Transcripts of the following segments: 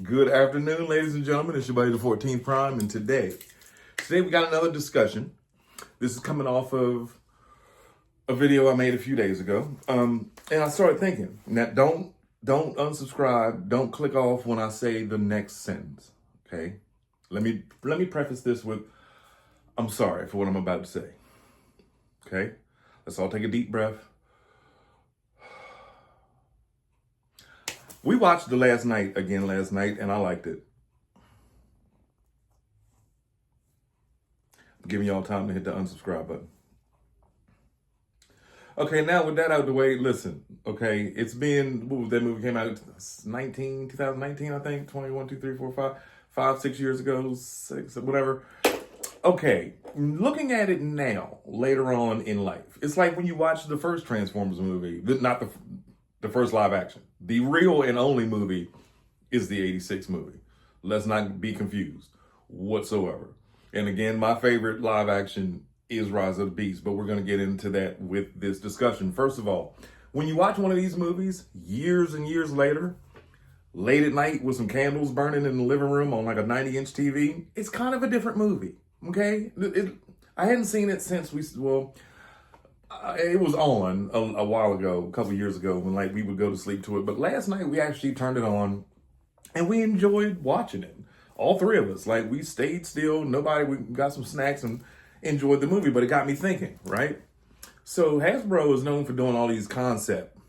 Good afternoon, ladies and gentlemen. It's your buddy, the 14th Prime, and today we got another discussion. This is coming off of a video I made a few days ago, and I started thinking. Now, don't unsubscribe. Don't click off when I say the next sentence. Okay, let me preface this with, I'm sorry for what I'm about to say. Okay, let's all take a deep breath. We watched The Last Night again last night, and I liked it. I'm giving y'all time to hit the unsubscribe button. Okay, now with that out of the way, listen, okay, it's been, what was that movie came out 2019, I think, 21, 2, 3, 4, 5, 6 years ago, 6, whatever. Okay, looking at it now, later on in life, it's like when you watch the first Transformers movie, not the first live action. The real and only movie is the 86 movie. Let's not be confused whatsoever. And again, my favorite live action is Rise of the Beast, but we're going to get into that with this discussion. First of all, when you watch one of these movies years and years later, late at night with some candles burning in the living room on like a 90-inch TV, it's kind of a different movie, okay? I hadn't seen it since it was on a while ago, a couple years ago, when like we would go to sleep to it. But last night we actually turned it on and we enjoyed watching it. All three of us, like we stayed still. We got some snacks and enjoyed the movie, but it got me thinking, right? So Hasbro is known for doing all these concepts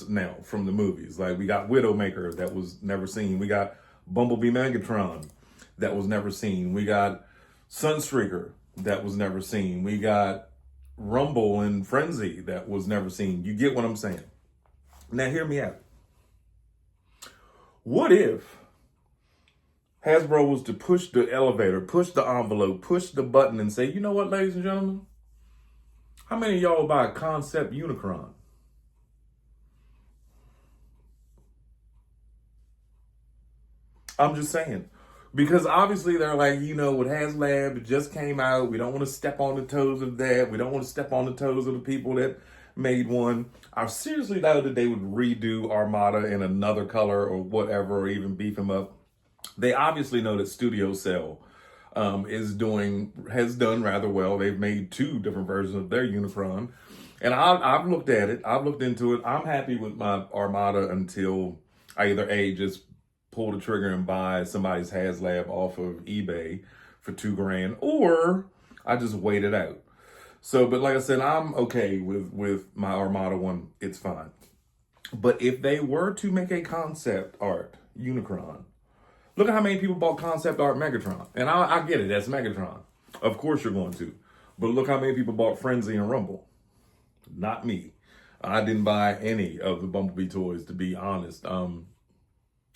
now from the movies. Like we got Widowmaker that was never seen. We got Bumblebee Megatron that was never seen. We got Sunstreaker that was never seen. We got Rumble and Frenzy that was never seen. You get what I'm saying? Now hear me out. What if Hasbro was to push the elevator, push the envelope, push the button and say, you know what, ladies and gentlemen? How many of y'all buy a concept Unicron? I'm just saying. Because obviously they're like, with HasLab, it just came out. We don't want to step on the toes of that. We don't want to step on the toes of the people that made one. I seriously doubt that they would redo Armada in another color or whatever, or even beef him up. They obviously know that Studio Cell has done rather well. They've made 2 different versions of their Unicron. And I've looked at it. I've looked into it. I'm happy with my Armada until I either just pull the trigger and buy somebody's HasLab off of eBay for $2,000, or I just wait it out. So, but like I said, I'm okay with my Armada one. It's fine. But if they were to make a concept art Unicron, look at how many people bought concept art Megatron. And I get it, that's Megatron. Of course you're going to. But look how many people bought Frenzy and Rumble. Not me. I didn't buy any of the Bumblebee toys, to be honest.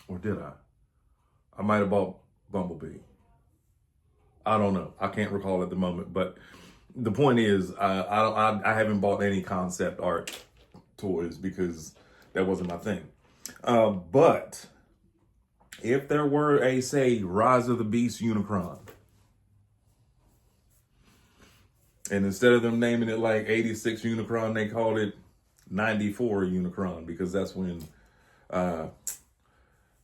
Or did I? I might have bought Bumblebee. I don't know. I can't recall at the moment. But the point is, I haven't bought any concept art toys because that wasn't my thing. But if there were a, say, Rise of the Beast Unicron, and instead of them naming it like 86 Unicron, they called it 94 Unicron, because that's when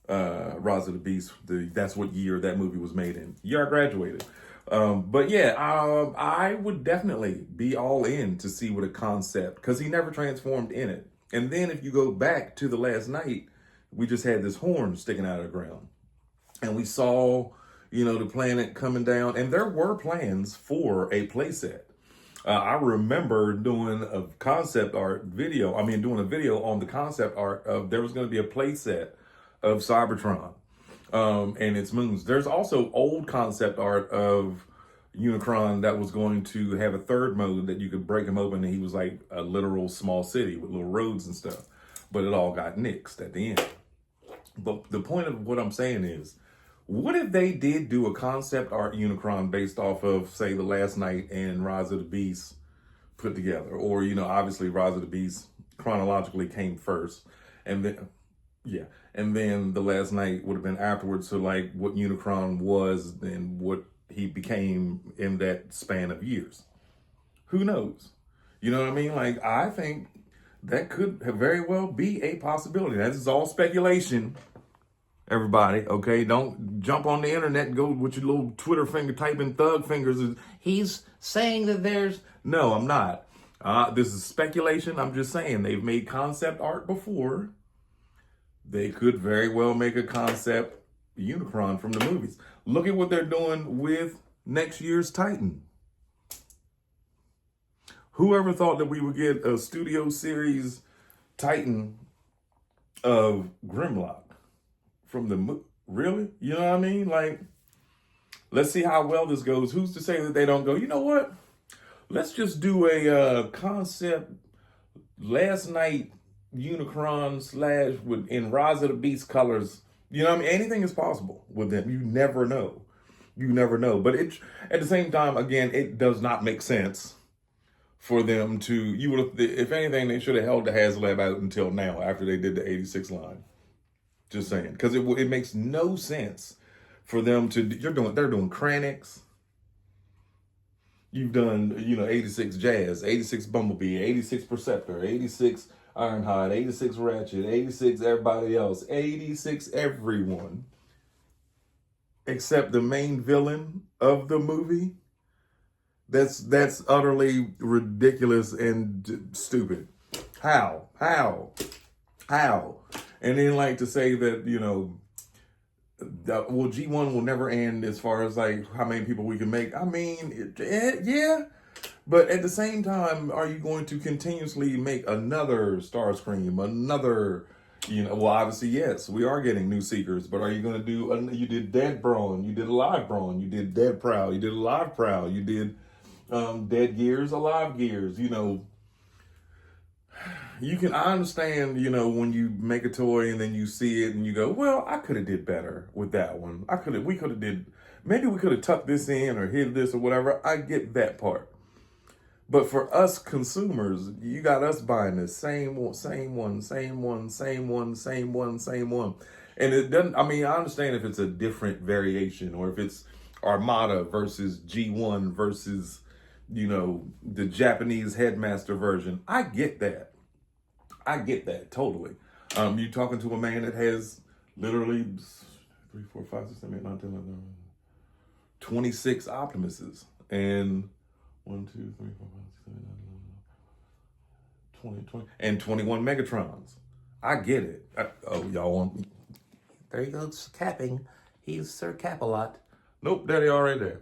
Rise of the Beast, that's what year that movie was made in. Year I graduated. But yeah, I would definitely be all in to see what a concept, because he never transformed in it. And then if you go back to The Last Night, we just had this horn sticking out of the ground. And we saw, the planet coming down. And there were plans for a playset. I remember doing a concept art video. Doing a video on the concept art of there was going to be a playset of Cybertron and its moons. There's also old concept art of Unicron that was going to have a third mode that you could break him open and he was like a literal small city with little roads and stuff. But it all got nixed at the end. But the point of what I'm saying is, what if they did do a concept art Unicron based off of, say, The Last Night and Rise of the Beast put together? Or, obviously Rise of the Beast chronologically came first. And then The Last Night would have been afterwards. So like what Unicron was and what he became in that span of years. Who knows? You know what I mean? Like, I think that could very well be a possibility. That is all speculation. Everybody, okay? Don't jump on the internet and go with your little Twitter finger typing thug fingers. He's saying that there's... No, I'm not. This is speculation. I'm just saying they've made concept art before. They could very well make a concept Unicron from the movies. Look at what they're doing with next year's Titan. Whoever thought that we would get a studio series Titan of Grimlock from the movie? Really? You know what I mean? Like, let's see how well this goes. Who's to say that they don't go, you know what? Let's just do a concept last night Unicron / with in Rise of the Beast colors. You know what I mean? Anything is possible with them. You never know. You never know. But it, at the same time, again, it does not make sense for them to, you would have, if anything, they should have held the HasLab out until now after they did the 86 line. Just saying. Because it makes no sense for them to, they're doing Kranix. You've done, 86 Jazz, 86 Bumblebee, 86 Perceptor, 86 Ironhide, 86 Ratchet, 86 everybody else, 86 everyone, except the main villain of the movie. That's utterly ridiculous and stupid. How? And then like to say that, well, G1 will never end as far as like how many people we can make. I mean, yeah. But at the same time, are you going to continuously make another Starscream, another, well, obviously, yes, we are getting new Seekers, but are you going to do, you did Dead Brawn, you did Alive Brawn, you did Dead Prowl, you did Alive Prowl, you did Dead Gears, Alive Gears, you can, I understand, when you make a toy and then you see it and you go, well, I could have did better with that one. Maybe we could have tucked this in or hid this or whatever. I get that part. But for us consumers, you got us buying the same one. And it doesn't, I mean, I understand if it's a different variation or if it's Armada versus G1 versus, the Japanese Headmaster version. I get that totally. You talking to a man that has literally 3, 4, 5, 6, 7, 8, 9, 10, 11, 26 Optimuses and 1, 2, 3, 4, 5, 6, 7, 8, 9, 10, 20, and 21 Megatrons. I get it. Y'all want... There he goes, capping. He's Sir Cap-a-Lot. Nope, there they are right there.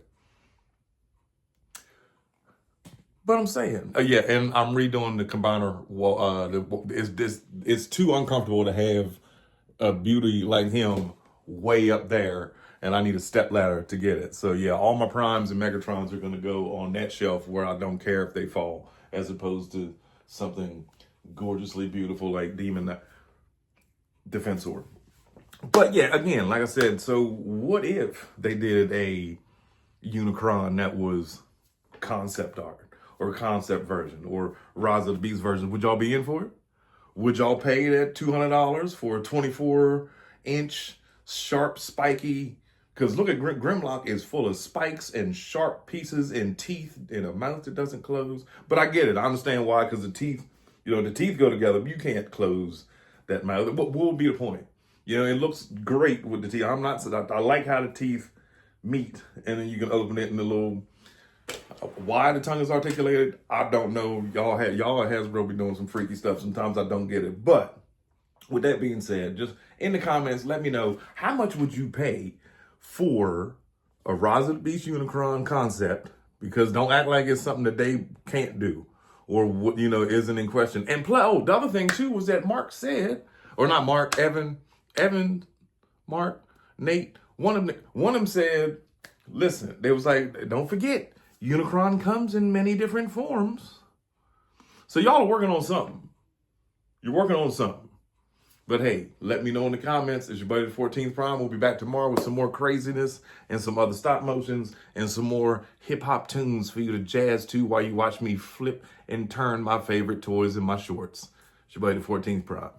But I'm saying, yeah, and I'm redoing the combiner. It's too uncomfortable to have a beauty like him way up there, and I need a step ladder to get it. So yeah, all my Primes and Megatrons are going to go on that shelf where I don't care if they fall, as opposed to something gorgeously beautiful like Demon Defensor. But yeah, again, like I said, so what if they did a Unicron that was concept art? Or concept version, or Rise of the Beast version? Would y'all be in for it? Would y'all pay that $200 for a 24-inch sharp, spiky? Because look at Grimlock is full of spikes and sharp pieces and teeth and a mouth that doesn't close. But I get it. I understand why, because the teeth, the teeth go together. But you can't close that mouth. What will be the point? It looks great with the teeth. I like how the teeth meet, and then you can open it in the little... Why the tongue is articulated, I don't know. Y'all at Hasbro be doing some freaky stuff. Sometimes I don't get it. But with that being said, just in the comments, let me know, how much would you pay for a Rise of the Beast Unicron concept? Because don't act like it's something that they can't do or what isn't in question. And the other thing too was that Mark said, or not Mark, Evan, Mark, Nate, one of them said, listen, they was like, don't forget, Unicron comes in many different forms. So y'all are working on something. You're working on something. But hey, let me know in the comments. It's your buddy, the 14th Prime. We'll be back tomorrow with some more craziness and some other stop motions and some more hip-hop tunes for you to jazz to while you watch me flip and turn my favorite toys in my shorts. It's your buddy, the 14th Prime.